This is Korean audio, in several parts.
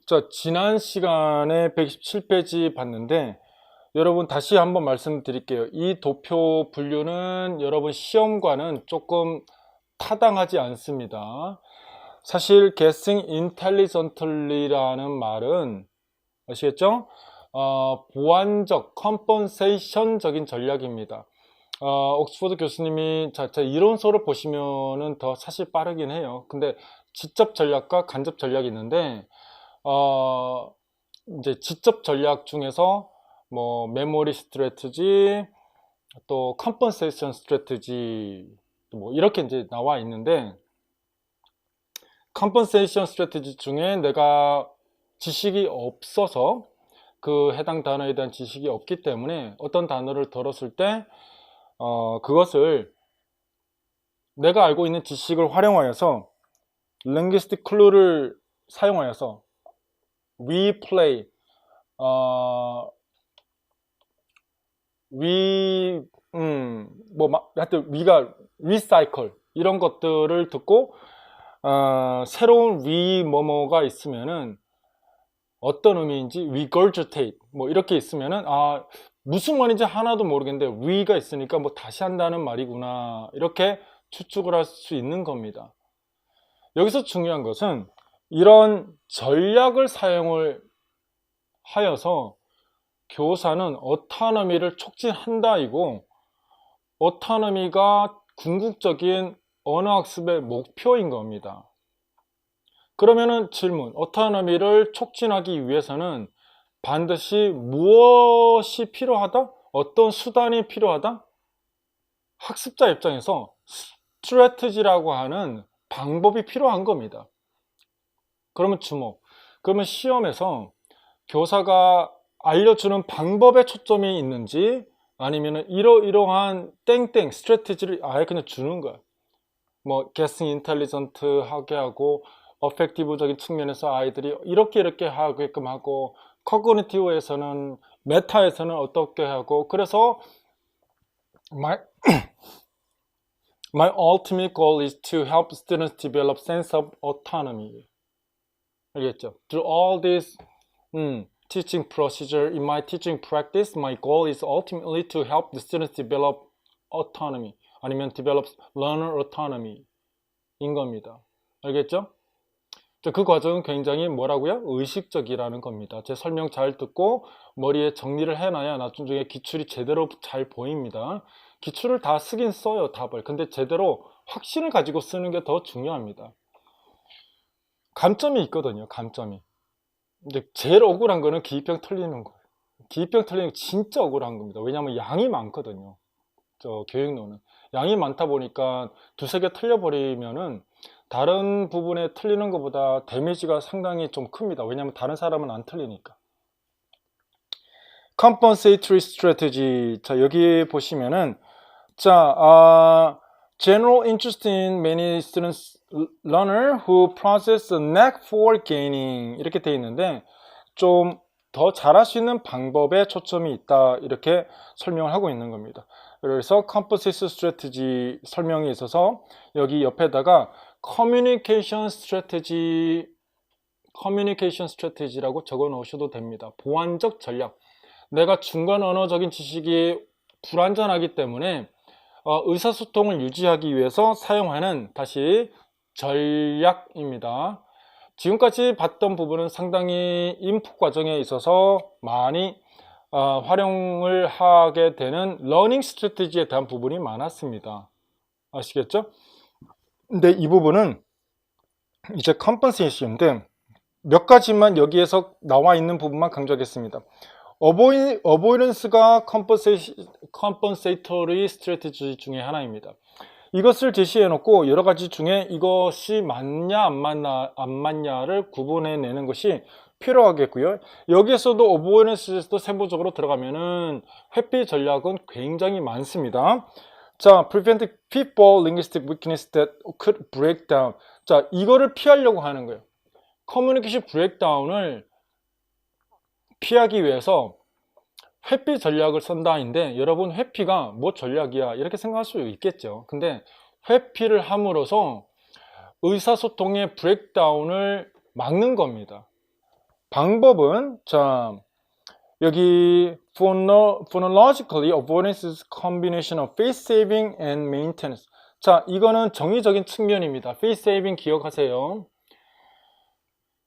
자, 지난 시간에 127페이지 봤는데 여러분 다시 한번 말씀드릴게요. 이 도표 분류는 여러분 시험과는 조금 타당하지 않습니다. 사실 guessing intelligently라는 말은 아시겠죠? 보완적, 컴pensation적인 전략입니다. 옥스퍼드 교수님이 자, 이론서를 보시면은 더 사실 빠르긴 해요. 근데 지적 전략과 간접 전략이 있는데 이제 지적 전략 중에서 뭐 메모리 스트래티지, 또 컴pen세이션 스트래티지, 뭐 이렇게 이제 나와 있는데, 컴pen세이션 스트래티지 중에 내가 지식이 없어서 그 해당 단어에 대한 지식이 없기 때문에 어떤 단어를 들었을 때 그것을 내가 알고 있는 지식을 활용하여서 linguistic clue를 사용하여서 replay, 하여튼 위가 recycle 이런 것들을 듣고 새로운 뭐뭐가 있으면은 어떤 의미인지 regurgitate 뭐 이렇게 있으면은 무슨 말인지 하나도 모르겠는데 re가 있으니까 뭐 다시 한다는 말이구나 이렇게 추측을 할 수 있는 겁니다. 여기서 중요한 것은 이런 전략을 사용을 하여서 교사는 어토노미를 촉진한다이고, 어토노미가 궁극적인 언어학습의 목표인 겁니다. 그러면은 질문, 어토노미를 촉진하기 위해서는 반드시 무엇이 필요하다? 어떤 수단이 필요하다? 학습자 입장에서 스트래티지라고 하는 방법이 필요한 겁니다. 그러면 주목. 그러면 시험에서 교사가 알려주는 방법에 초점이 있는지 아니면 이러이러한 땡땡 스트래티지를 아예 그냥 주는 거야. 뭐 guessing intelligent 하게 하고, 어펙티브적인 측면에서 아이들이 이렇게 하게끔 하고, 커그니티브에서는 메타에서는 어떻게 하고, 그래서 my ultimate goal is to help students develop sense of autonomy. 알겠죠? Through all this teaching procedure, in my teaching practice, my goal is ultimately to help the students develop autonomy, 아니면 develop learner autonomy 인 겁니다. 알겠죠? 그 과정은 굉장히 뭐라고요? 의식적이라는 겁니다. 제 설명 잘 듣고 머리에 정리를 해놔야 나중에 기출이 제대로 잘 보입니다. 기출을 다 쓰긴 써요, 답을. 근데 제대로 확신을 가지고 쓰는 게 더 중요합니다. 감점이 있거든요, 감점이. 근데 제일 억울한 거는 기입형 틀리는 거예요. 기입형 틀리는 거 진짜 억울한 겁니다. 왜냐하면 양이 많거든요. 저 교육론은 양이 많다 보니까 두세 개 틀려버리면은 다른 부분에 틀리는 것보다 데미지가 상당히 좀 큽니다. 왜냐하면 다른 사람은 안 틀리니까. Compensatory strategy. 자, 여기 보시면은 general interest in many students learner who possess a knack for gaining 이렇게 돼 있는데, 좀 더 잘할 수 있는 방법에 초점이 있다 이렇게 설명을 하고 있는 겁니다. 그래서 compensation strategy 설명이 있어서 여기 옆에다가 communication strategy라고 적어 놓으셔도 됩니다. 보완적 전략. 내가 중간 언어적인 지식이 불완전하기 때문에 의사소통을 유지하기 위해서 사용하는 다시 전략입니다. 지금까지 봤던 부분은 상당히 인풋 과정에 있어서 많이 활용을 하게 되는 러닝 스트래티지에 대한 부분이 많았습니다. 아시겠죠? 근데 이 부분은 이제 컴pensation인데 몇 가지만 여기에서 나와 있는 부분만 강조하겠습니다. 어보이런스가 컴pensa토리 스트래티지 중에 하나입니다. 이것을 제시해 놓고 여러 가지 중에 이것이 맞냐 안 맞냐를 구분해 내는 것이 필요하겠고요. 여기에서도 어보이런스에서도 세부적으로 들어가면은 회피 전략은 굉장히 많습니다. 자, prevent people linguistic weakness that could break down. 자, 이거를 피하려고 하는 거예요. 커뮤니케이션 브레이크다운을 피하기 위해서 회피 전략을 쓴다인데, 여러분 회피가 뭐 전략이야 이렇게 생각할 수 있겠죠. 근데 회피를 함으로써 의사소통의 브레이크다운을 막는 겁니다. 방법은 자 여기 phonologically avoidance is combination of face saving and maintenance. 자 이거는 정의적인 측면입니다. face saving 기억하세요.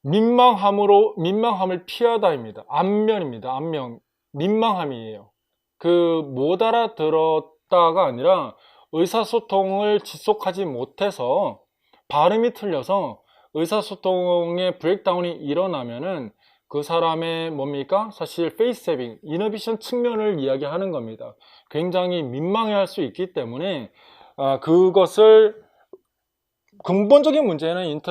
민망함을 피하다입니다. 안면입니다. 안면 민망함이에요. 그 못 알아들었다가 아니라 의사소통을 지속하지 못해서 발음이 틀려서 의사소통의 브레이크다운이 일어나면은 그 사람의 뭡니까? 사실 페이스 세빙, 이너비션 측면을 이야기하는 겁니다. 굉장히 민망해할 수 있기 때문에 그것을 근본적인 문제는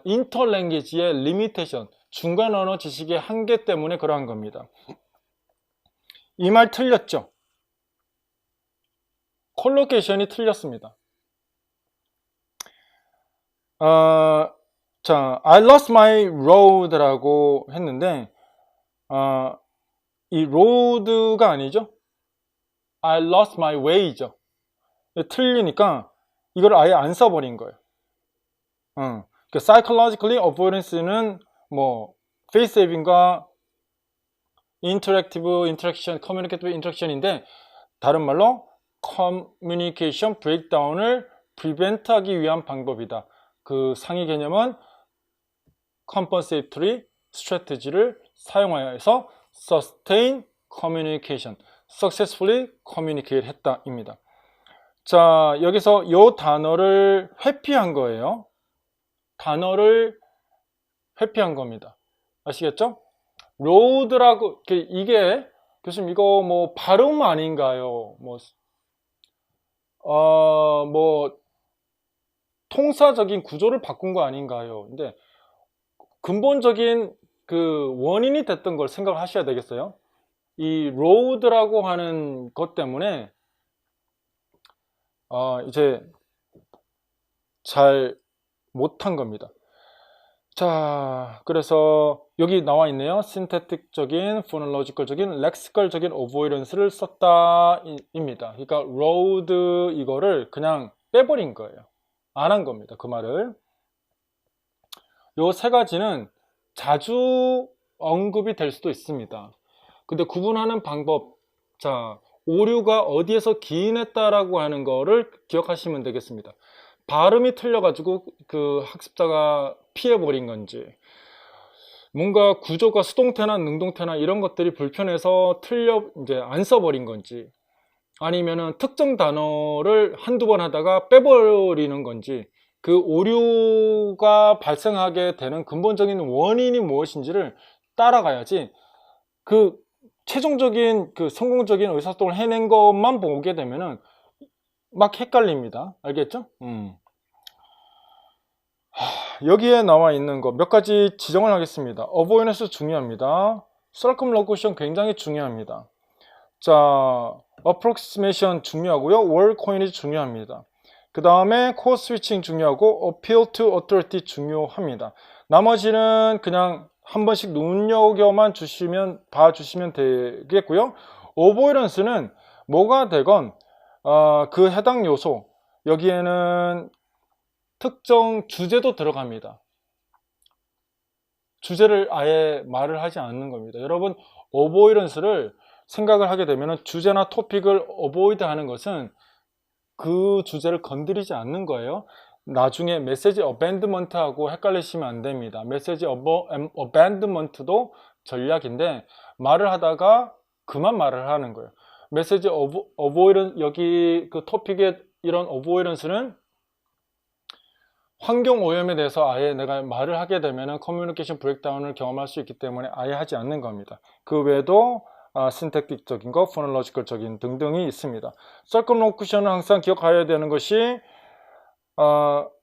인터랭귀지의 리미테이션, 중간 언어 지식의 한계 때문에 그러한 겁니다. 이 말 틀렸죠? 콜로케이션이 틀렸습니다. 자, I lost my road라고 했는데 이 road가 아니죠? I lost my way죠. 틀리니까 이걸 아예 안 써버린 거예요. psychologically avoidance는 뭐 face saving과 interactive interaction, communicative interaction인데 다른 말로 communication breakdown을 prevent하기 위한 방법이다. 그 상위 개념은 compensatory strategy를 사용하여서 sustain communication, successfully communicate 했다입니다. 자, 여기서 이 단어를 회피한 거예요. 단어를 회피한 겁니다. 아시겠죠? road라고, 이게 교수님 이거 뭐 발음 아닌가요? 뭐 통사적인 구조를 바꾼 거 아닌가요? 근데 근본적인 그 원인이 됐던 걸 생각을 하셔야 되겠어요. 이 road라고 하는 것 때문에 이제 잘 못한 겁니다. 자, 그래서 여기 나와 있네요. 신테틱적인, 포놀로지컬적인, 렉시컬적인 어보이런스를 썼다 입니다. 그러니까 road 이거를 그냥 빼버린 거예요. 안 한 겁니다. 그 말을. 요 세 가지는 자주 언급이 될 수도 있습니다. 근데 구분하는 방법, 자, 오류가 어디에서 기인했다라고 하는 거를 기억하시면 되겠습니다. 발음이 틀려가지고 그 학습자가 피해버린 건지, 뭔가 구조가 수동태나 능동태나 이런 것들이 불편해서 이제 안 써버린 건지, 아니면은 특정 단어를 한두 번 하다가 빼버리는 건지, 그 오류가 발생하게 되는 근본적인 원인이 무엇인지를 따라가야지 그 최종적인 그 성공적인 의사소통을 해낸 것만 보게 되면은 막 헷갈립니다. 알겠죠? 여기에 나와 있는 거 몇 가지 지정을 하겠습니다. 어보이너스 중요합니다. circumlocution 굉장히 중요합니다. 자, approximation 중요하고요. word coinage 중요합니다. 그 다음에 core switching 중요하고 appeal to authority 중요합니다. 나머지는 그냥 한 번씩 눈여겨만 봐주시면 되겠고요. avoidance는 뭐가 되건 그 해당 요소, 여기에는 특정 주제도 들어갑니다. 주제를 아예 말을 하지 않는 겁니다. 여러분, avoidance를 생각을 하게 되면 주제나 토픽을 avoid 하는 것은 그 주제를 건드리지 않는 거예요. 나중에 메시지 어밴드먼트하고 헷갈리시면 안 됩니다. 메시지 어밴드먼트도 전략인데 말을 하다가 그만 말을 하는 거예요. 메시지 어보이런스, 여기 그 토픽의 이런 어보이런스는 환경 오염에 대해서 아예 내가 말을 하게 되면 커뮤니케이션 브레이크다운을 경험할 수 있기 때문에 아예 하지 않는 겁니다. 그 외에도 신택틱적인 거, 포놀로지컬적인 등등이 있습니다. circumlocution은 항상 기억해야 되는 것이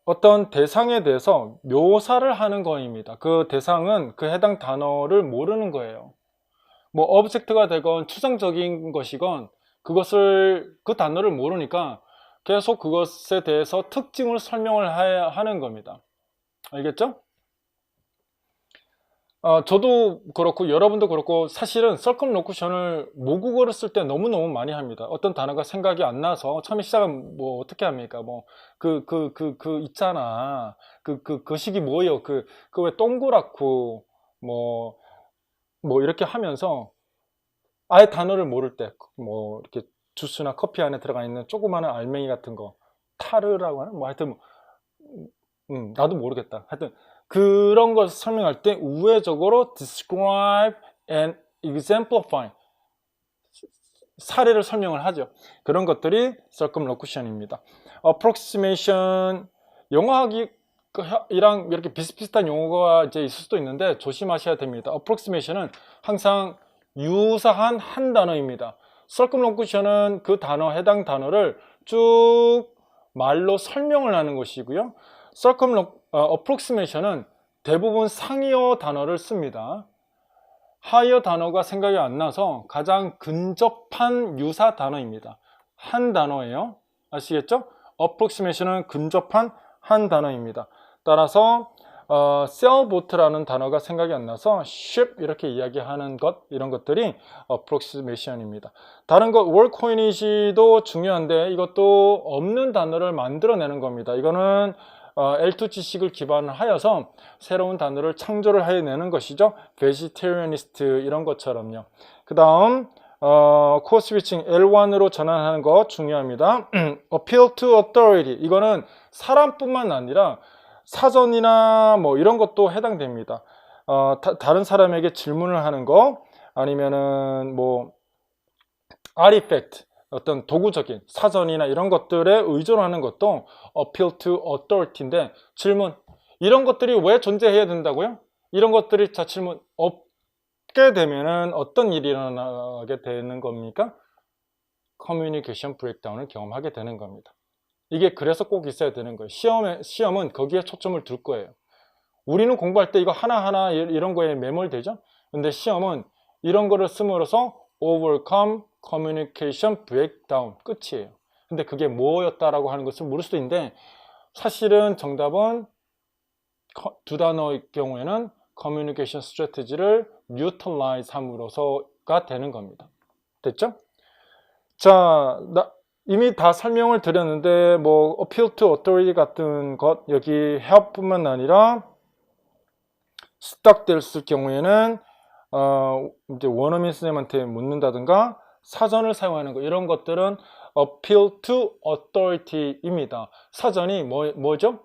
어떤 대상에 대해서 묘사를 하는 거입니다. 그 대상은 그 해당 단어를 모르는 거예요. 뭐 오브젝트가 되건 추상적인 것이건 그 단어를 모르니까 계속 그것에 대해서 특징을 설명을 하는 겁니다. 알겠죠? 저도 그렇고 여러분도 그렇고 사실은 circumlocution을 모국어를 쓸 때 너무너무 많이 합니다. 어떤 단어가 생각이 안 나서 처음에 시작은 뭐 어떻게 합니까? 뭐 있잖아. 그 식이 뭐예요? 그 왜 동그랗고 뭐 이렇게 하면서 아예 단어를 모를 때 뭐 이렇게 주스나 커피 안에 들어가 있는 조그마한 알맹이 같은 거 타르라고 하나? 뭐 하여튼 나도 모르겠다. 하여튼 그런 걸 설명할 때 우회적으로 describe and exemplify 사례를 설명을 하죠. 그런 것들이 circumlocution입니다. approximation 영어학이랑 이렇게 비슷비슷한 용어가 이제 있을 수도 있는데 조심하셔야 됩니다. approximation은 항상 유사한 한 단어입니다. circumlocution은 그 단어, 해당 단어를 쭉 말로 설명을 하는 것이고요. approximation은 대부분 상이어 단어를 씁니다. 하이어 단어가 생각이 안 나서 가장 근접한 유사 단어입니다. 한 단어예요. 아시겠죠? approximation은 근접한 한 단어입니다. 따라서 sailboat라는 단어가 생각이 안 나서 ship 이렇게 이야기하는 것, 이런 것들이 approximation입니다. 다른 것 workcoin이도 중요한데 이것도 없는 단어를 만들어내는 겁니다. 이거는 L2 지식을 기반하여서 새로운 단어를 창조를 해내는 것이죠. vegetarianist 이런 것처럼요. 그 다음 코어 스위칭 L1으로 전환하는 거 중요합니다. appeal to authority 이거는 사람뿐만 아니라 사전이나 뭐 이런 것도 해당됩니다. 다른 사람에게 질문을 하는 거 아니면은 뭐 artifact 어떤 도구적인 사전이나 이런 것들에 의존하는 것도 appeal to authority인데 질문 이런 것들이 왜 존재해야 된다고요? 이런 것들이 자 질문 없게 되면은 어떤 일이 일어나게 되는 겁니까? 커뮤니케이션 브레이크다운을 경험하게 되는 겁니다. 이게 그래서 꼭 있어야 되는 거예요. 시험은 거기에 초점을 둘 거예요. 우리는 공부할 때 이거 하나하나 이런 거에 매몰되죠? 근데 시험은 이런 거를 씀으로써 overcome communication breakdown 끝이에요. 근데 그게 뭐였다라고 하는 것을 물을 수도 있는데 사실은 정답은 두 단어의 경우에는 communication strategy를 utilize 함으로써가 되는 겁니다. 됐죠? 자, 이미 다 설명을 드렸는데 뭐 appeal to authority 같은 것 여기 help뿐만 아니라 stuck 됐을 경우에는 이제 원어민 선생님한테 묻는다든가 사전을 사용하는 거 이런 것들은 appeal to authority입니다. 사전이 뭐죠?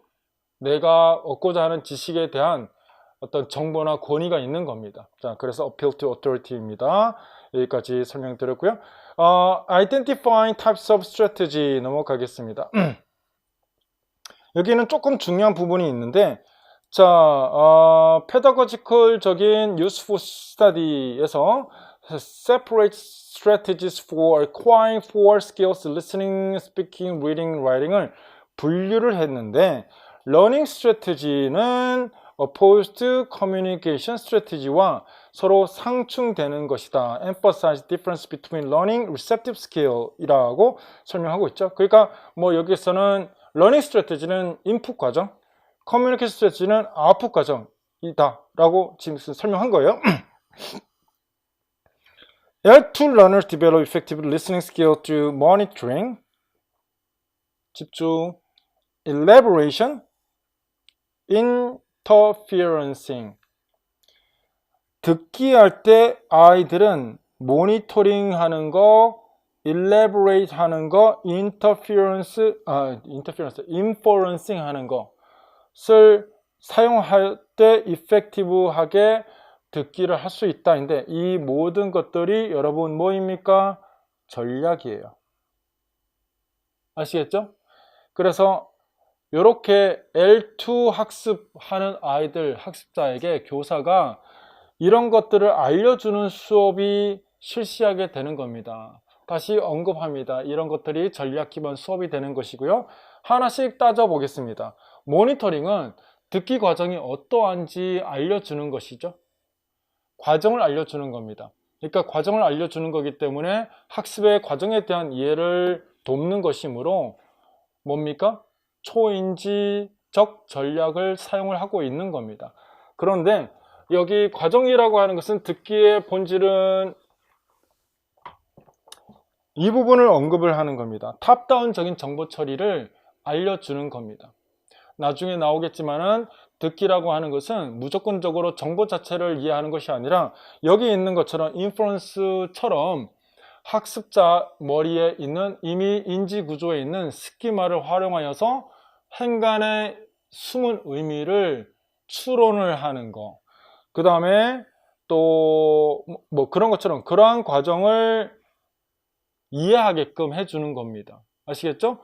내가 얻고자 하는 지식에 대한 어떤 정보나 권위가 있는 겁니다. 자, 그래서 appeal to authority입니다. 여기까지 설명드렸고요. identifying types of strategy 넘어가겠습니다. 여기는 조금 중요한 부분이 있는데 자, pedagogical적인 useful study에서 separate strategies for acquiring four skills listening, speaking, reading, writing을 분류를 했는데 learning strategy는 opposed communication strategy와 서로 상충되는 것이다. emphasize difference between learning, receptive skill 이라고 설명하고 있죠. 그러니까 뭐 여기서는 learning strategy는 input 과정, communication strategy는 output 과정이다 라고 지금 설명한 거예요. Help to learners develop effective listening skill through monitoring, 집중, elaboration, interferencing. 듣기 할 때 아이들은 모니터링 하는 거, elaborate 하는 거, inferencing 하는 것을 사용할 때 effective하게 듣기를 할 수 있다인데 이 모든 것들이 여러분 뭐입니까? 전략이에요. 아시겠죠? 그래서 이렇게 L2 학습하는 아이들, 학습자에게 교사가 이런 것들을 알려주는 수업이 실시하게 되는 겁니다. 다시 언급합니다. 이런 것들이 전략 기반 수업이 되는 것이고요. 하나씩 따져보겠습니다. 모니터링은 듣기 과정이 어떠한지 알려주는 것이죠. 과정을 알려주는 겁니다. 그러니까 과정을 알려주는 거기 때문에 학습의 과정에 대한 이해를 돕는 것이므로 뭡니까? 초인지적 전략을 사용을 하고 있는 겁니다. 그런데 여기 과정이라고 하는 것은 듣기의 본질은 이 부분을 언급을 하는 겁니다. 탑다운적인 정보 처리를 알려주는 겁니다. 나중에 나오겠지만은 듣기라고 하는 것은 무조건적으로 정보 자체를 이해하는 것이 아니라 여기 있는 것처럼 인퍼런스처럼 학습자 머리에 있는 이미 인지 구조에 있는 스키마를 활용하여서 행간의 숨은 의미를 추론을 하는 거. 그 다음에 또 뭐 그런 것처럼 그러한 과정을 이해하게끔 해주는 겁니다. 아시겠죠?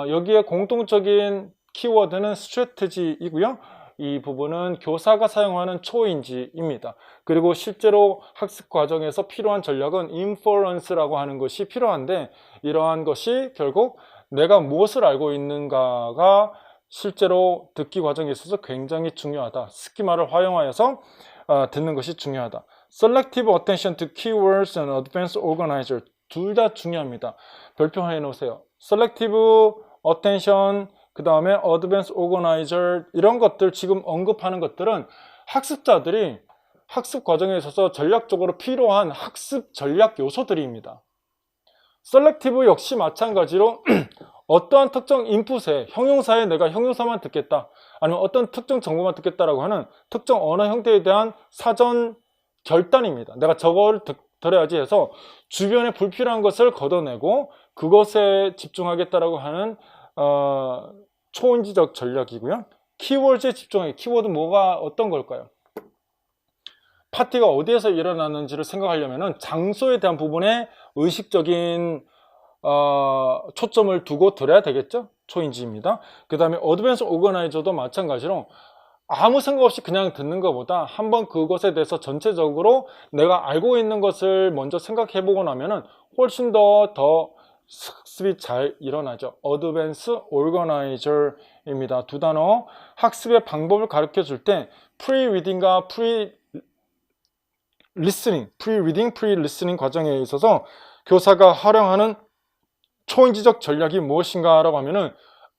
여기에 공통적인 키워드는 스트래티지이고요. 이 부분은 교사가 사용하는 초인지입니다. 그리고 실제로 학습 과정에서 필요한 전략은 인퍼런스라고 하는 것이 필요한데, 이러한 것이 결국 내가 무엇을 알고 있는가가 실제로 듣기 과정에 있어서 굉장히 중요하다. 스키마를 활용하여서 듣는 것이 중요하다. Selective attention to keywords and advanced organizer 둘 다 중요합니다. 별표해 놓으세요. Selective attention, 그 다음에 advanced organizer, 이런 것들 지금 언급하는 것들은 학습자들이 학습 과정에 있어서 전략적으로 필요한 학습 전략 요소들입니다. Selective 역시 마찬가지로 어떠한 특정 인풋에, 형용사에 내가 형용사만 듣겠다, 아니면 어떤 특정 정보만 듣겠다라고 하는 특정 언어 형태에 대한 사전 결단입니다. 내가 저걸 들어야지 해서 주변에 불필요한 것을 걷어내고 그것에 집중하겠다라고 하는 초인지적 전략이고요. 키워드에 집중하기. 키워드 뭐가 어떤 걸까요? 파티가 어디에서 일어나는지를 생각하려면 장소에 대한 부분에 의식적인 초점을 두고 들어야 되겠죠? 초인지입니다. 그 다음에 어드밴스 오거나이저도 마찬가지로 아무 생각 없이 그냥 듣는 것보다 한번 그것에 대해서 전체적으로 내가 알고 있는 것을 먼저 생각해 보고 나면은 훨씬 더 학습이 잘 일어나죠. 어드밴스 오거나이저입니다. 두 단어. 학습의 방법을 가르쳐 줄 때 프리-리딩과 프리-리스닝 과정에 있어서 교사가 활용하는 초인지적 전략이 무엇인가 라고 하면은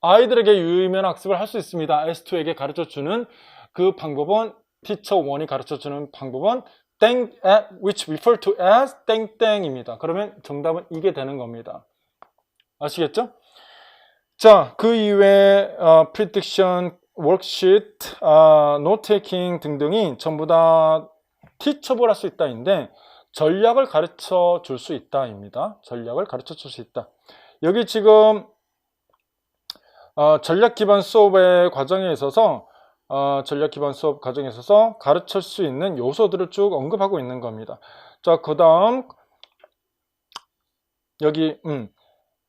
아이들에게 유의미한 학습을 할 수 있습니다. S2에게 가르쳐주는 그 방법은, Teacher 1이 가르쳐주는 방법은 which refer to as 땡땡입니다. 그러면 정답은 이게 되는 겁니다. 아시겠죠? 자, 그 이외에 prediction, worksheet, note-taking 등등이 전부 다 teachable 할 수 있다인데 전략을 가르쳐 줄 수 있다입니다. 전략을 가르쳐 줄 수 있다. 여기 지금 전략 기반 수업의 과정에 있어서 가르칠 수 있는 요소들을 쭉 언급하고 있는 겁니다. 자, 그 다음 여기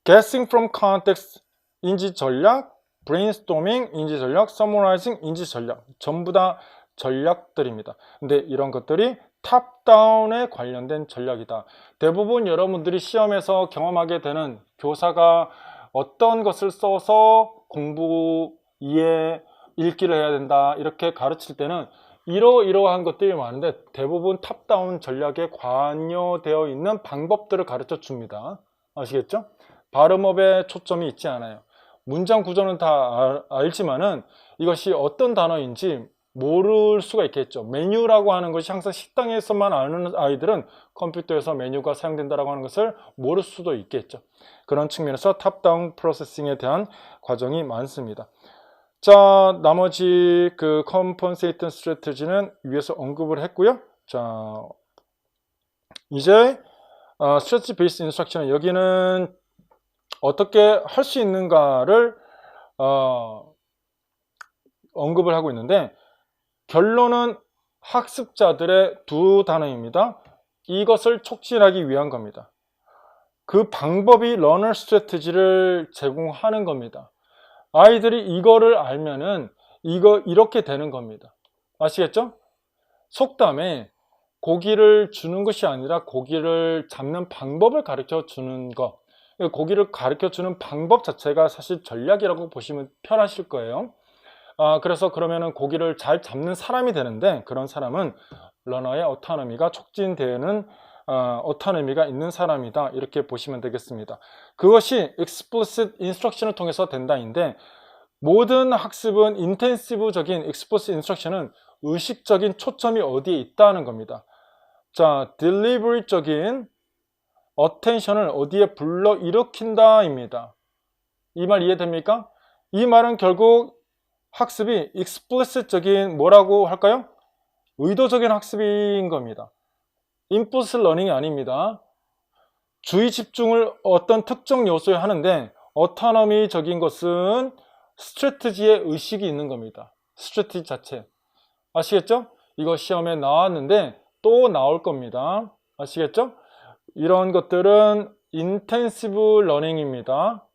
guessing from context 인지 전략, brainstorming 인지 전략, summarizing 인지 전략, 전부 다 전략들입니다. 근데 이런 것들이 탑다운에 관련된 전략이다. 대부분 여러분들이 시험에서 경험하게 되는, 교사가 어떤 것을 써서 공부, 이해, 읽기를 해야 된다 이렇게 가르칠 때는 이러이러한 것들이 많은데 대부분 탑다운 전략에 관여되어 있는 방법들을 가르쳐 줍니다. 아시겠죠? 발음업에 초점이 있지 않아요. 문장 구조는 다 알지만은 이것이 어떤 단어인지 모를 수가 있겠죠. 메뉴라고 하는 것이 항상 식당에서만 아는 아이들은 컴퓨터에서 메뉴가 사용된다고 하는 것을 모를 수도 있겠죠. 그런 측면에서 탑다운 프로세싱에 대한 과정이 많습니다. 자, 나머지 그 컴펀세이트 스트래티지는 위에서 언급을 했고요. 자, 이제 스트래티지 베이스 인스트럭션, 여기는 어떻게 할 수 있는가를 언급을 하고 있는데, 결론은 학습자들의 두 단어입니다. 이것을 촉진하기 위한 겁니다. 그 방법이 러너 스트래티지를 제공하는 겁니다. 아이들이 이거를 알면은 이렇게 되는 겁니다. 아시겠죠? 속담에 고기를 주는 것이 아니라 고기를 잡는 방법을 가르쳐 주는 것, 고기를 가르쳐 주는 방법 자체가 사실 전략이라고 보시면 편하실 거예요. 그래서 그러면은 고기를 잘 잡는 사람이 되는데, 그런 사람은 러너의 어토노미가 촉진되는 어토노미가 있는 사람이다 이렇게 보시면 되겠습니다. 그것이 explicit instruction을 통해서 된다인데, 모든 학습은 인텐시브적인 explicit instruction은 의식적인 초점이 어디에 있다는 겁니다. 자, delivery적인 attention을 어디에 불러일으킨다 입니다. 이 말 이해됩니까? 이 말은 결국 학습이 explicit적인 뭐라고 할까요? 의도적인 학습인 겁니다. implicit learning이 아닙니다. 주의 집중을 어떤 특정 요소에 하는데 autonomy적인 것은 스트래티지의 의식이 있는 겁니다. 스트래티지 자체. 아시겠죠? 이거 시험에 나왔는데 또 나올 겁니다. 아시겠죠? 이런 것들은 인텐시브 러닝입니다.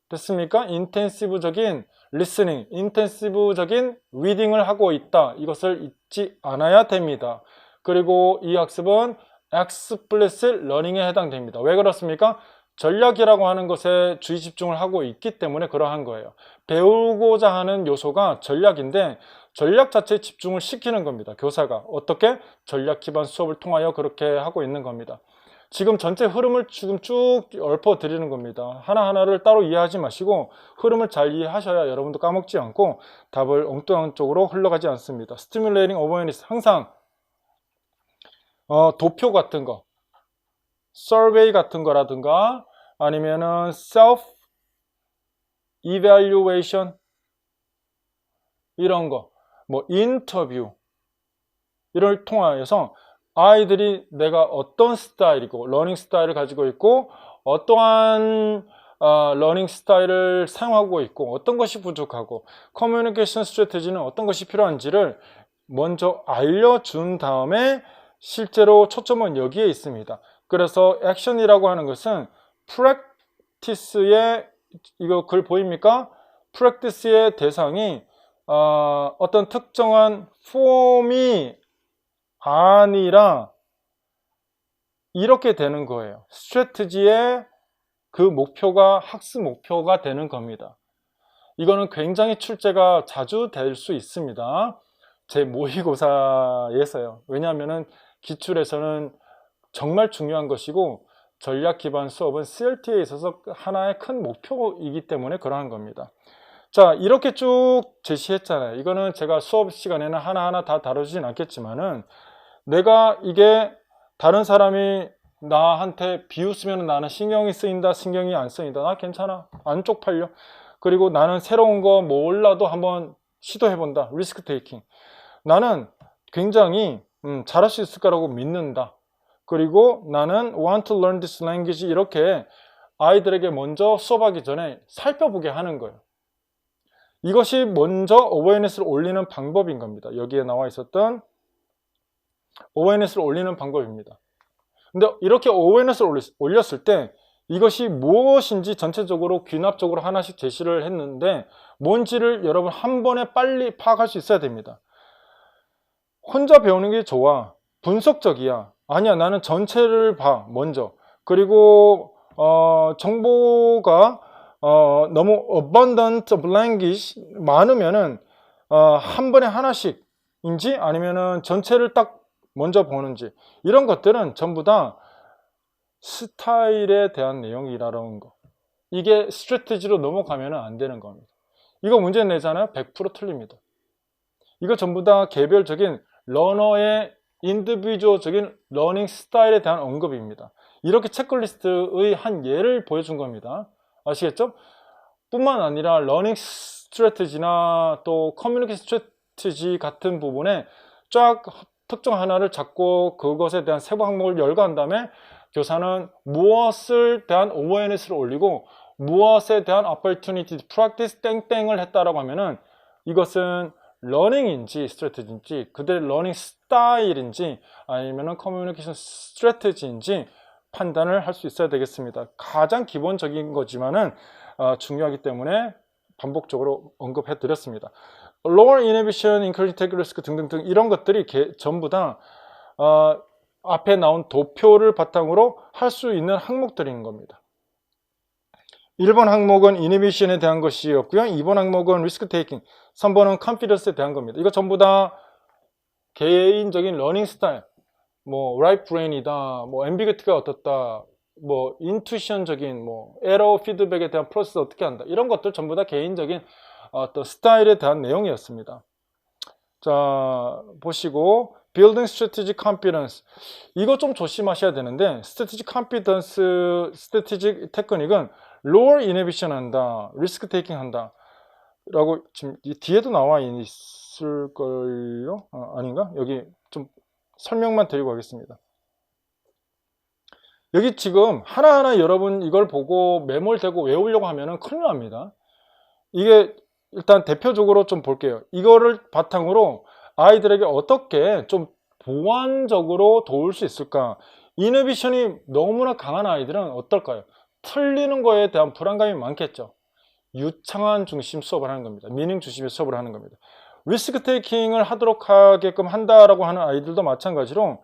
됐습니까? 인텐시브적인 리스닝, 인텐시브적인 리딩을 하고 있다. 이것을 잊지 않아야 됩니다. 그리고 이 학습은 explicit learning에 해당됩니다. 왜 그렇습니까? 전략이라고 하는 것에 주의 집중을 하고 있기 때문에 그러한 거예요. 배우고자 하는 요소가 전략인데 전략 자체에 집중을 시키는 겁니다. 교사가 어떻게? 전략 기반 수업을 통하여 그렇게 하고 있는 겁니다. 지금 전체 흐름을 지금 쭉 읊어 드리는 겁니다. 하나하나를 따로 이해하지 마시고 흐름을 잘 이해하셔야 여러분도 까먹지 않고 답을 엉뚱한 쪽으로 흘러가지 않습니다. Stimulating awareness, 항상 도표 같은 거, survey 같은 거라든가 아니면은 self evaluation 이런 거, 뭐 인터뷰 이를 통하여서 아이들이 내가 어떤 스타일이고 러닝 스타일을 가지고 있고 어떠한 러닝 스타일을 사용하고 있고 어떤 것이 부족하고 커뮤니케이션 스트래티지는 어떤 것이 필요한지를 먼저 알려준 다음에 실제로 초점은 여기에 있습니다. 그래서 액션이라고 하는 것은 프랙티스의 이거 글 보입니까? 프랙티스의 대상이 어떤 특정한 폼이 아니라 이렇게 되는 거예요. 스트래티지의 그 목표가 학습 목표가 되는 겁니다. 이거는 굉장히 출제가 자주 될 수 있습니다. 제 모의고사에서요. 왜냐하면 기출에서는 정말 중요한 것이고 전략 기반 수업은 CLT에 있어서 하나의 큰 목표이기 때문에 그러한 겁니다. 자, 이렇게 쭉 제시했잖아요. 이거는 제가 수업 시간에는 하나하나 다 다루진 않겠지만은 내가 이게 다른 사람이 나한테 비웃으면 나는 신경이 쓰인다, 신경이 안 쓰인다. 나 괜찮아. 안 쪽팔려. 그리고 나는 새로운 거 몰라도 한번 시도해본다. 리스크 테이킹. 나는 굉장히 잘할 수 있을 거라고 믿는다. 그리고 나는 want to learn this language 이렇게 아이들에게 먼저 수업하기 전에 살펴보게 하는 거예요. 이것이 먼저 awareness를 올리는 방법인 겁니다. 여기에 나와 있었던 awareness를 올리는 방법입니다. 근데 이렇게 awareness를 올렸을 때 이것이 무엇인지 전체적으로 귀납적으로 하나씩 제시를 했는데 뭔지를 여러분 한 번에 빨리 파악할 수 있어야 됩니다. 혼자 배우는 게 좋아. 분석적이야. 아니야, 나는 전체를 봐, 먼저. 그리고 정보가 너무 abundant of language 많으면은 한 번에 하나씩인지 아니면은 전체를 딱 먼저 보는지 이런 것들은 전부 다 스타일에 대한 내용이라는 거. 이게 스트래티지로 넘어가면 안 되는 겁니다. 이거 문제 내잖아요. 100% 틀립니다. 이거 전부 다 개별적인 러너의 인디비주얼적인 러닝 스타일에 대한 언급입니다. 이렇게 체크리스트의 한 예를 보여준 겁니다. 아시겠죠? 뿐만 아니라 러닝 스트래티지나 또 커뮤니케이션 스트래티지 같은 부분에 쫙 특정 하나를 잡고 그것에 대한 세부 항목을 열거한 다음에 교사는 무엇을 대한 awareness를 올리고 무엇에 대한 opportunity, practice 땡땡을 했다라고 하면은 이것은 러닝인지 스트래티지인지 그들의 러닝 스타일인지 아니면은 커뮤니케이션 스트래티지인지 판단을 할 수 있어야 되겠습니다. 가장 기본적인 거지만은 중요하기 때문에 반복적으로 언급해 드렸습니다. Lower inhibition, increasing take risk 등등등 이런 것들이 전부 다 앞에 나온 도표를 바탕으로 할 수 있는 항목들인 겁니다. 1번 항목은 inhibition에 대한 것이었고요. 2번 항목은 risk taking, 3번은 confidence에 대한 겁니다. 이거 전부 다 개인적인 러닝 스타일, 뭐 right brain이다, 뭐 ambiguity가 어떻다, 뭐 intuition적인 뭐 에러 피드백에 대한 프로세스 어떻게 한다, 이런 것들 전부 다 개인적인 또 스타일에 대한 내용이었습니다. 자, 보시고 building strategic competence 이거 좀 조심하셔야 되는데 strategic competence, strategic 테크닉은 lower inhibition 한다, risk taking 한다. 라고 지금 이 뒤에도 나와 있을걸요? 아닌가? 여기 좀 설명만 드리고 하겠습니다. 여기 지금 하나하나 여러분 이걸 보고 매몰되고 외우려고 하면은 큰일 납니다. 이게 일단 대표적으로 좀 볼게요. 이거를 바탕으로 아이들에게 어떻게 좀 보완적으로 도울 수 있을까? 이노베이션이 너무나 강한 아이들은 어떨까요? 틀리는 거에 대한 불안감이 많겠죠. 유창한 중심 수업을 하는 겁니다. 미닝 중심의 수업을 하는 겁니다. 리스크 테이킹을 하도록 하게끔 한다라고 하는 아이들도 마찬가지로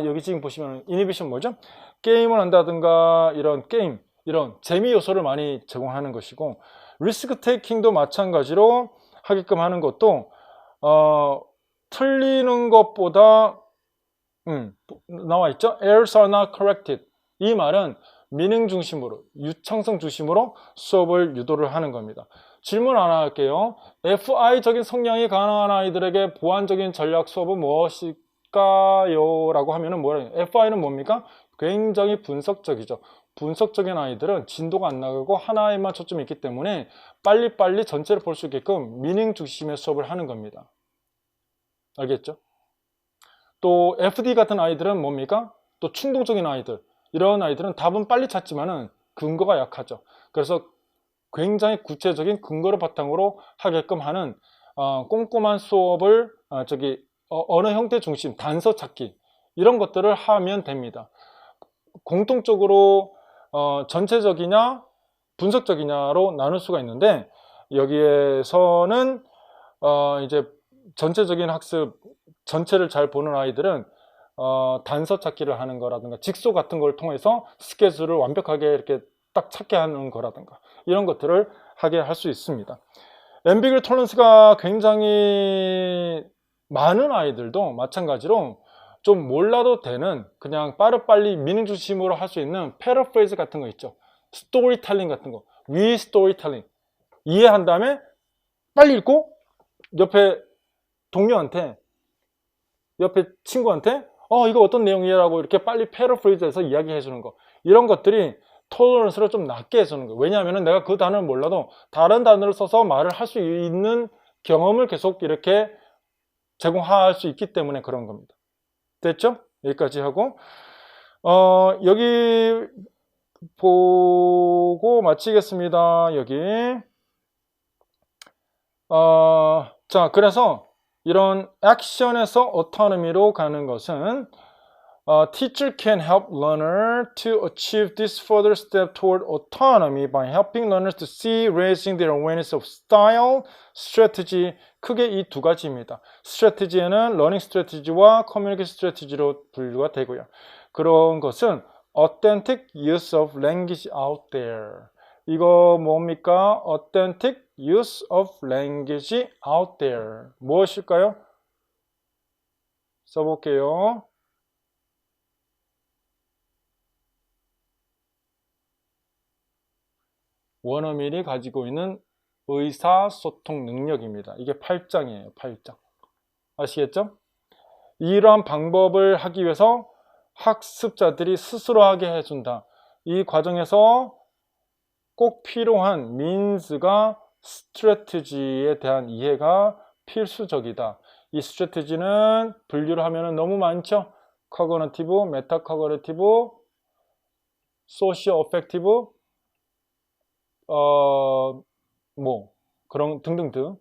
여기 지금 보시면 이노베이션 뭐죠? 게임을 한다든가 이런 게임, 이런 재미 요소를 많이 제공하는 것이고 리스크 테이킹도 마찬가지로 하게끔 하는 것도 틀리는 것보다 나와 있죠? Errors are not corrected. 이 말은 미능 중심으로, 유창성 중심으로 수업을 유도를 하는 겁니다. 질문 하나 할게요. FI적인 성향이 가능한 아이들에게 보완적인 전략 수업은 무엇일까요? 라고 하면은 뭐예요? FI는 뭡니까? 굉장히 분석적이죠. 분석적인 아이들은 진도가 안 나가고 하나에만 초점이 있기 때문에 빨리빨리 전체를 볼 수 있게끔 미능 중심의 수업을 하는 겁니다. 알겠죠? 또 FD 같은 아이들은 뭡니까? 또 충동적인 아이들, 이런 아이들은 답은 빨리 찾지만은 근거가 약하죠. 그래서 굉장히 구체적인 근거를 바탕으로 하게끔 하는 꼼꼼한 수업을 언어 형태 중심, 단서 찾기 이런 것들을 하면 됩니다. 공통적으로 전체적이냐 분석적이냐로 나눌 수가 있는데 여기에서는 이제 전체적인 학습 전체를 잘 보는 아이들은 단서 찾기를 하는 거라든가 직소 같은 걸 통해서 스케줄을 완벽하게 이렇게 딱 찾게 하는 거라든가 이런 것들을 하게 할 수 있습니다. 앰비규 톨런스가 굉장히 많은 아이들도 마찬가지로 좀 몰라도 되는 그냥 빠르빨리 미닝 중심으로 할 수 있는 패러프레이즈 같은 거 있죠. 스토리텔링 같은 거, 스토리텔링 이해한 다음에 빨리 읽고 옆에 동료한테 옆에 친구한테 이거 어떤 내용이야 라고 이렇게 빨리 패러프레이즈해서 이야기해 주는 거 이런 것들이 톨런스를 좀 낮게 해주는 거예요. 왜냐하면 내가 그 단어를 몰라도 다른 단어를 써서 말을 할 수 있는 경험을 계속 이렇게 제공할 수 있기 때문에 그런 겁니다. 됐죠? 여기까지 하고 여기 보고 마치겠습니다. 여기 자, 그래서 이런 액션에서 autonomy로 가는 것은 teacher can help learner to achieve this further step toward autonomy by helping learners to see, raising their awareness of style, strategy. 크게 이 두 가지입니다. strategy에는 learning strategy와 communication strategy로 분류가 되고요. 그런 것은 authentic use of language out there. 이거 뭡니까? authentic use of language out there. 무엇일까요? 써볼게요. 원어민이 가지고 있는 의사소통 능력입니다. 이게 8장이에요. 8장. 아시겠죠? 이러한 방법을 하기 위해서 학습자들이 스스로 하게 해준다. 이 과정에서 꼭 필요한 means가 strategy에 대한 이해가 필수적이다. 이 strategy는 분류를 하면 너무 많죠? cognitive, metacognitive, socio-affective, 그런 등등등,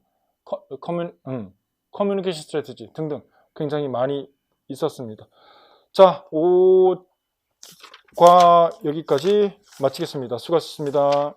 커뮤니케이션 스트래티지 등등 굉장히 많이 있었습니다. 자, 5과 여기까지 마치겠습니다. 수고하셨습니다.